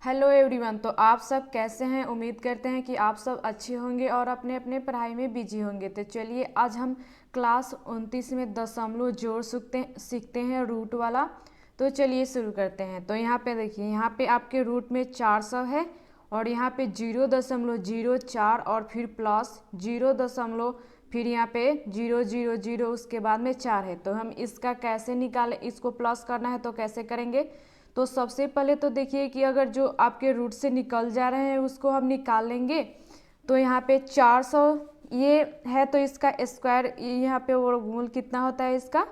Hello everyone. तो आप सब कैसे हैं? उम्मीद करते हैं कि आप सब अच्छे होंगे और अपने अपने पढ़ाई में बिजी होंगे। तो चलिए आज हम क्लास 29 में दशमलव जोड़ सीखते हैं रूट वाला। तो चलिए शुरू करते हैं। तो यहाँ पे देखिए, यहाँ पे आपके रूट में 400 है और यहाँ पे 0.04 और फिर प्लस 0 फिर यहाँ पे 000 उसके बाद में 4 है। तो हम इसका कैसे निकालें, इसको प्लस करना है तो कैसे करेंगे? तो सबसे पहले तो देखिए कि अगर जो आपके रूट से निकल जा रहे हैं उसको हम निकाल लेंगे। तो यहाँ पे 400 ये है तो इसका स्क्वायर, यहाँ पे वर्गमूल कितना होता है इसका?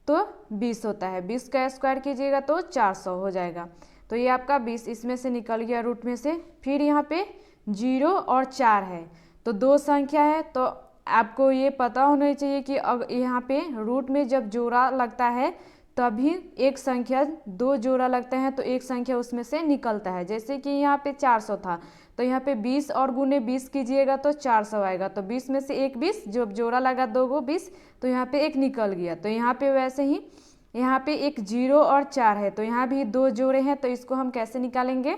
तो 20 होता है। 20 का स्क्वायर कीजिएगा तो 400 हो जाएगा। तो ये आपका 20 इसमें से निकल गया रूट में से। फिर यहाँ पे 0 और 4 है तो दो संख्या है। तो आपको ये पता होना चाहिए कि यहाँ पे रूट में जब जोड़ा लगता है तभी एक संख्या, दो जोड़ा लगता है तो एक संख्या उसमें से निकलता है। जैसे कि यहाँ पे 400 था तो यहाँ पे 20 और गुने 20 कीजिएगा तो 400 आएगा। तो 20 में से एक 20, जब जोड़ा लगा दो गो 20 तो यहाँ पे एक निकल गया। तो यहाँ पे वैसे ही यहाँ पे एक 0 और 4 है तो यहाँ भी दो जोड़े हैं। तो इसको हम कैसे निकालेंगे?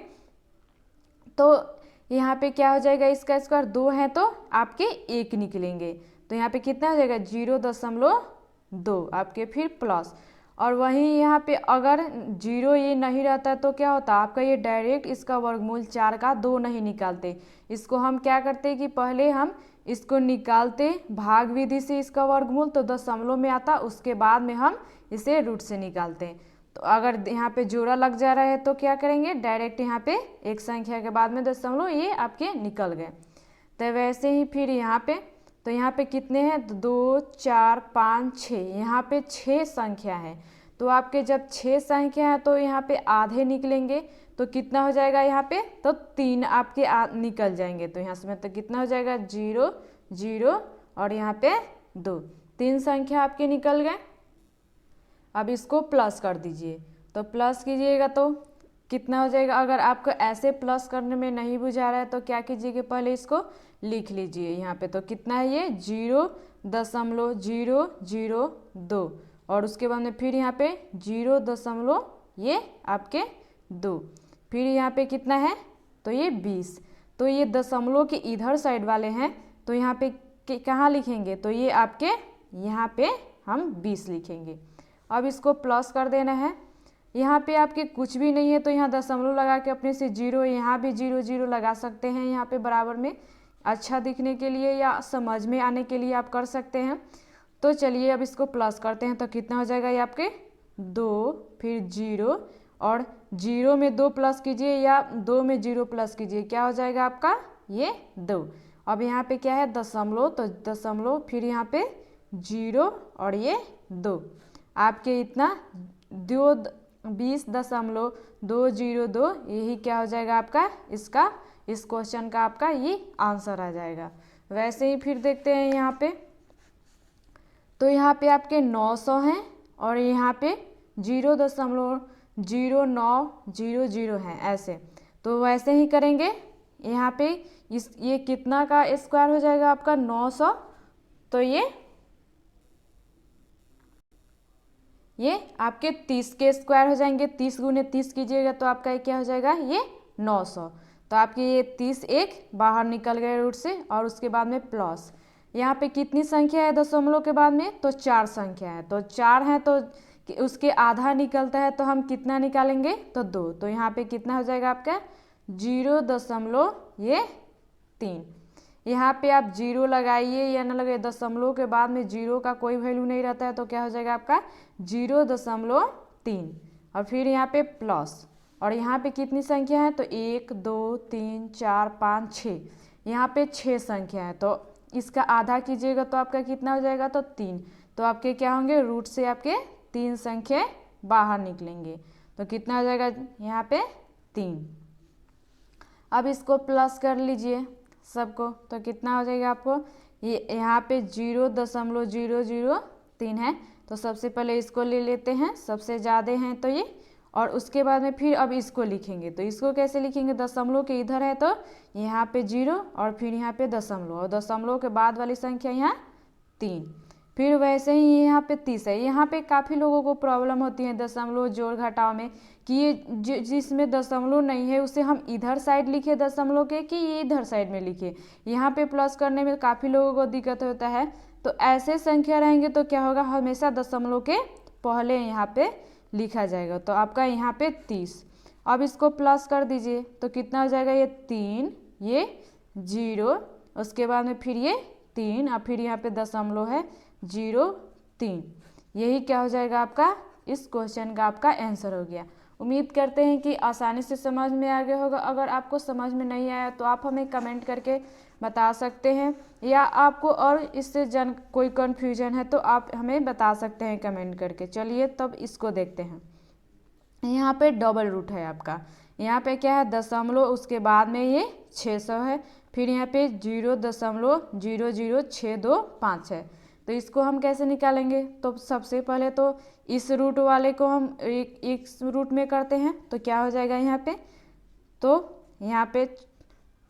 तो यहाँ पे क्या हो जाएगा, इसका स्क्वायर 2 है तो आपके 1 निकलेंगे। तो यहाँ पे कितना हो जाएगा? 0.2 आपके, फिर प्लस। और वहीं यहाँ पे अगर 0 ये नहीं रहता तो क्या होता आपका? ये डायरेक्ट इसका वर्गमूल 4 का 2 नहीं निकालते। इसको हम क्या करते कि पहले हम इसको निकालते भाग विधि से इसका वर्गमूल, तो दशमलव में आता, उसके बाद में हम इसे रूट से निकालते हैं। तो अगर यहाँ पे जोड़ा लग जा रहा है तो क्या करेंगे? डायरेक्ट यहाँ पे एक संख्या के बाद में दशमलव ये आपके निकल गए। तो वैसे ही फिर यहाँ पे, तो यहाँ पे कितने हैं? 2 4 5 6, यहाँ पे 6 संख्या है। तो आपके जब 6 संख्या है तो यहाँ पे आधे निकलेंगे तो कितना हो जाएगा यहाँ पे? तो 3 आपके निकल जाएंगे। तो यहाँ से तो कितना हो जाएगा? 0 0 और यहाँ पे 2, 3 संख्या आपके निकल गए। अब इसको प्लस कर दीजिए। तो प्लस कीजिएगा तो कितना हो जाएगा? अगर आपको ऐसे प्लस करने में नहीं बुझा रहा है तो क्या कीजिए, पहले इसको लिख लीजिए यहाँ पे। तो कितना है ये? 0.002 और उसके बाद में फिर यहाँ पे 0 ये आपके 2, फिर यहाँ पे कितना है? तो ये 20। तो ये दशमलव के इधर साइड वाले हैं तो यहाँ पे कहाँ लिखेंगे? तो ये आपके यहाँ पे हम 20 लिखेंगे। अब इसको प्लस कर देना है। यहाँ पे आपके कुछ भी नहीं है तो यहाँ दशमलव लगा के अपने से 0, यहाँ भी 0 0 लगा सकते हैं यहाँ पे बराबर में, अच्छा दिखने के लिए या समझ में आने के लिए आप कर सकते हैं। तो चलिए अब इसको प्लस करते हैं। तो कितना हो जाएगा ये आपके? 2 फिर 0 और 0 में 2 प्लस कीजिए या 2 में 0 प्लस कीजिए, क्या हो जाएगा आपका? ये 2। अब यहाँ पे क्या है? दशमलव, तो दशमलव फिर यहाँ पे 0 और ये 2, आपके इतना 20.202, यही क्या हो जाएगा आपका? इसका, इस क्वेश्चन का आपका ये आंसर आ जाएगा। वैसे ही फिर देखते हैं यहाँ पे। तो यहाँ पे आपके 900 हैं और यहाँ पे 0.0900 हैं ऐसे। तो वैसे ही करेंगे यहाँ पे। ये कितना का स्क्वायर हो जाएगा आपका? 900। तो ये आपके 30 के स्क्वायर हो जाएंगे। 30 गुने 30 कीजिएगा तो आपका क्या हो जाएगा? ये 900। तो आपके ये 30 एक बाहर निकल गए रूट से और उसके बाद में प्लस। यहाँ पे कितनी संख्या है दशमलव के बाद में? तो 4 संख्या है। तो 4 है तो उसके आधा निकलता है तो हम कितना निकालेंगे? तो 2। तो यहाँ पे कितना हो जाएगा आपका? 0.3। यहाँ पे आप 0 लगाइए या ना लगाइए, दशमलव के बाद में 0 का कोई वैल्यू नहीं रहता है तो क्या हो जाएगा आपका? 0.3 और फिर यहाँ पे प्लस। और यहाँ पे कितनी संख्या है? तो 1 2 3 4 5 6, यहाँ पे 6 संख्या है। तो इसका आधा कीजिएगा तो आपका कितना हो जाएगा? तो 3। तो आपके क्या होंगे? रूट से आपके 3 संख्या बाहर निकलेंगे। तो कितना हो जाएगा यहाँ पे? 3। अब इसको प्लस कर लीजिए सबको। तो कितना हो जाएगा आपको? ये यहाँ पे 0.003 है तो सबसे पहले इसको ले लेते हैं, सबसे ज़्यादा हैं तो ये, और उसके बाद में फिर अब इसको लिखेंगे। तो इसको कैसे लिखेंगे? दशमलव के इधर है तो यहाँ पे 0 और फिर यहाँ पे दशमलव, और दशमलव के बाद वाली संख्या यहाँ 3। फिर वैसे ही यहाँ पे 30 है। यहाँ पे काफ़ी लोगों को प्रॉब्लम होती है दशमलव जोड़ घटाव में कि ये जिसमें दशमलव नहीं है उसे हम इधर साइड लिखे दशमलव के कि ये इधर साइड में लिखे। यहाँ पे प्लस करने में काफ़ी लोगों को दिक्कत होता है। तो ऐसे संख्या रहेंगे तो क्या होगा, हमेशा दशमलव के पहले यहाँ पे लिखा जाएगा। तो आपका यहाँ पे 30। अब इसको प्लस कर दीजिए तो कितना हो जाएगा, ये 3, ये 0, उसके बाद में फिर ये 3 और फिर यहाँ पे दशमलव है 0.3। यही क्या हो जाएगा आपका, इस क्वेश्चन का आपका आंसर हो गया। उम्मीद करते हैं कि आसानी से समझ में आ गया होगा। अगर आपको समझ में नहीं आया तो आप हमें कमेंट करके बता सकते हैं, या आपको और इससे कोई कन्फ्यूजन है तो आप हमें बता सकते हैं कमेंट करके। चलिए तब इसको देखते हैं। यहाँ पे डबल रूट है आपका, यहाँ पे क्या है दशमलव, उसके बाद में ये 600 है, फिर यहाँ पे 0.00625 है। तो इसको हम कैसे निकालेंगे, तो सबसे पहले तो इस रूट वाले को हम एक रूट में करते हैं। तो क्या हो जाएगा यहाँ पे, तो यहाँ पे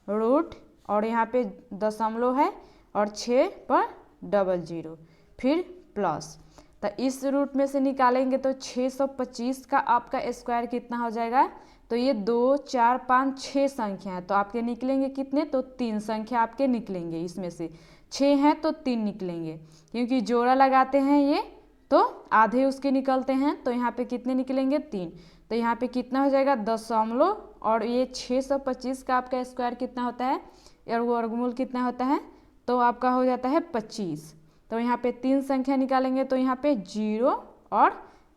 रूट और यहाँ पे दशमलव है और 6 पर 00 फिर प्लस। तो इस रूट में से निकालेंगे तो 625 का आपका स्क्वायर कितना हो जाएगा, तो ये 2, 4, 5, 6 संख्या है। तो आपके निकलेंगे कितने, तो 3 संख्या आपके निकलेंगे। इसमें से 6 हैं तो 3 निकलेंगे, क्योंकि जोड़ा लगाते हैं ये तो आधे उसके निकलते हैं। तो यहाँ पे कितने निकलेंगे, 3। तो यहाँ पे कितना हो जाएगा दशमलव, और ये 625 का आपका स्क्वायर कितना होता है और वर्गमूल कितना होता है, तो आपका हो जाता है 25। तो यहाँ पे 3 संख्या निकालेंगे तो यहाँ पे 0 और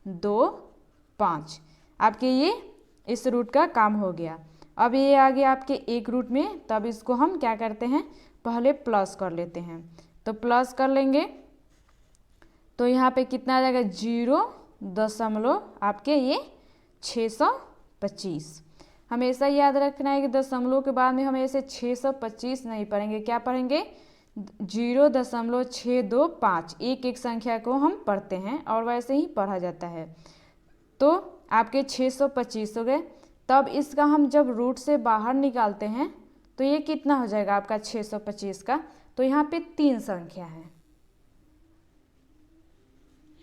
2, 5 आपके ये इस रूट का काम हो गया। अब ये आ गया आपके एक रूट में, तब इसको हम क्या करते हैं, पहले प्लस कर लेते हैं। तो प्लस कर लेंगे तो यहाँ पे कितना आ जाएगा, 0 आपके ये 625। हमेशा याद रखना है कि दशमलव के बाद में हमें इसे 625 नहीं पढ़ेंगे, क्या पढ़ेंगे 0.625। एक संख्या को हम पढ़ते हैं और वैसे ही पढ़ा जाता है। तो आपके 625 हो गए। तब इसका हम जब रूट से बाहर निकालते हैं तो ये कितना हो जाएगा आपका 625 का, तो यहाँ पे 3 संख्या है।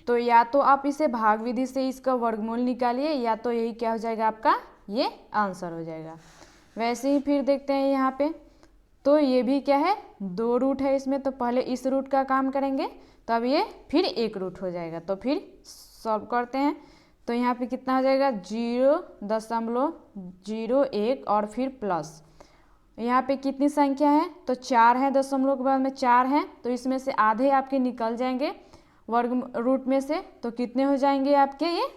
तो या तो आप इसे भाग विधि से इसका वर्गमूल निकालिए, या तो यही क्या हो जाएगा आपका, ये आंसर हो जाएगा। वैसे ही फिर देखते हैं यहाँ पे, तो ये भी क्या है 2 रूट है इसमें, तो पहले इस रूट का काम करेंगे तब ये फिर एक रूट हो जाएगा। तो फिर सॉल्व करते हैं तो यहाँ पे कितना हो जाएगा 0.01 और फिर प्लस। यहाँ पे कितनी संख्या है, तो 4 है, दशमलव के बाद में 4 है, तो इसमें से आधे आपके निकल जाएंगे वर्ग रूट में से। तो कितने हो जाएंगे आपके ये,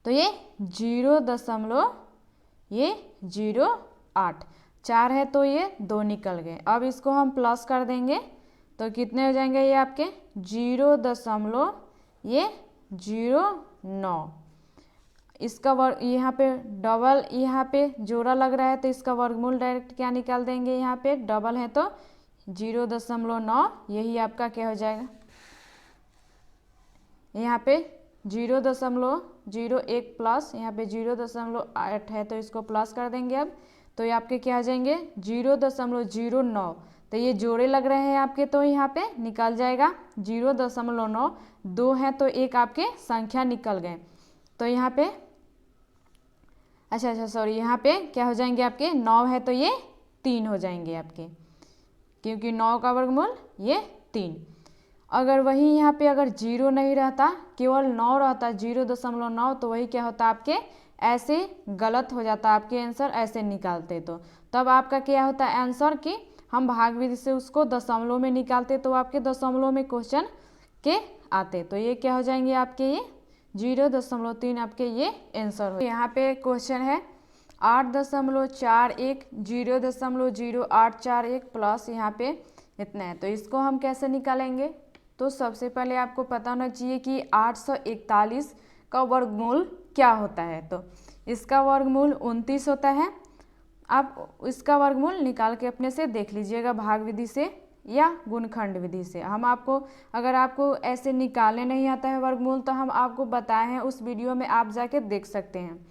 तो ये 0.08, 4 है तो ये 2 निकल गए। अब इसको हम प्लस कर देंगे तो कितने हो जाएंगे ये आपके 0.09। इसका वर्ग यहाँ पे डबल, यहाँ पे जोड़ा लग रहा है तो इसका वर्गमूल डायरेक्ट क्या निकाल देंगे, यहाँ पे डबल है तो 0.9, यही आपका क्या हो जाएगा। यहाँ पे 0.01 प्लस यहाँ पे 0.8 है तो इसको प्लस कर देंगे। अब तो ये आपके क्या हो जाएंगे 0.09। तो ये जोड़े लग रहे हैं आपके, तो यहाँ पे निकल जाएगा 0.9। 2 है तो एक आपके संख्या निकल गए। तो यहाँ पे अच्छा सॉरी, यहाँ पे क्या हो जाएंगे आपके 9 है तो ये 3 हो जाएंगे आपके, क्योंकि 9 का वर्गमूल ये 3। अगर वही यहाँ पे अगर 0 नहीं रहता, केवल 9 रहता 0.9, तो वही क्या होता आपके ऐसे गलत हो जाता आपके आंसर, ऐसे निकालते। तो तब आपका क्या होता है आंसर कि हम भाग विधि से उसको दशमलव में निकालते तो आपके दशमलव में क्वेश्चन के आते। तो ये क्या हो जाएंगे आपके ये 0.3 आपके ये आंसर हो। यहाँ पे क्वेश्चन है 8.41 0.0841 प्लस यहाँ पे इतना है। तो इसको हम कैसे निकालेंगे, तो सबसे पहले आपको पता होना चाहिए कि 841 का वर्गमूल क्या होता है। तो इसका वर्गमूल 29 होता है। आप इसका वर्गमूल निकाल के अपने से देख लीजिएगा भाग विधि से या गुणखंड विधि से। हम आपको अगर आपको ऐसे निकालने नहीं आता है वर्गमूल तो हम आपको बताए हैं उस वीडियो में, आप जाके देख सकते हैं।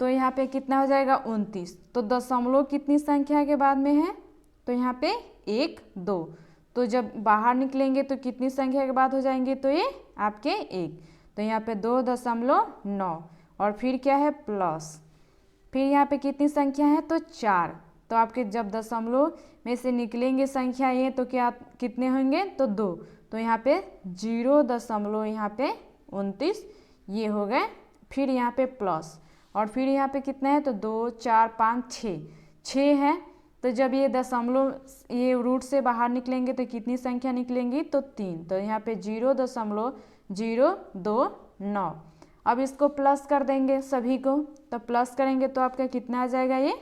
तो यहाँ पे कितना हो जाएगा 29। तो दशमलव कितनी संख्या के बाद में है, तो यहाँ पे 1, 2, तो जब बाहर निकलेंगे तो कितनी संख्या के बाद हो जाएंगे, तो ये आपके 1। तो यहाँ पे 2.9 और फिर क्या है प्लस, फिर यहाँ पे कितनी संख्या है, तो 4। तो आपके जब दशमलव में से निकलेंगे संख्या ये, तो क्या कितने होंगे, तो 2। तो यहाँ पे 0 यहाँ पे 29 ये हो गए। फिर यहाँ पे प्लस और फिर यहाँ पे कितना है, तो 2 4 5 6 है। तो जब ये दशमलव ये रूट से बाहर निकलेंगे तो कितनी संख्या निकलेंगी, तो 3। तो यहाँ पे 0.029। अब इसको प्लस कर देंगे सभी को, तो प्लस करेंगे तो आपका कितना आ जाएगा, ये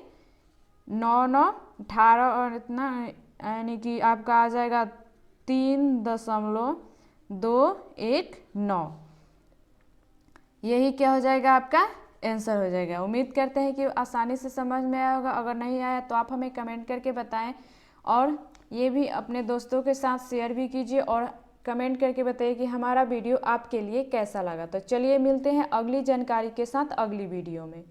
9 9 18 और इतना, यानी कि आपका आ जाएगा 3.219। यही क्या हो जाएगा, आपका आंसर हो जाएगा। उम्मीद करते हैं कि आसानी से समझ में आया होगा। अगर नहीं आया तो आप हमें कमेंट करके बताएं और ये भी अपने दोस्तों के साथ शेयर भी कीजिए और कमेंट करके बताइए कि हमारा वीडियो आपके लिए कैसा लगा। तो चलिए मिलते हैं अगली जानकारी के साथ अगली वीडियो में।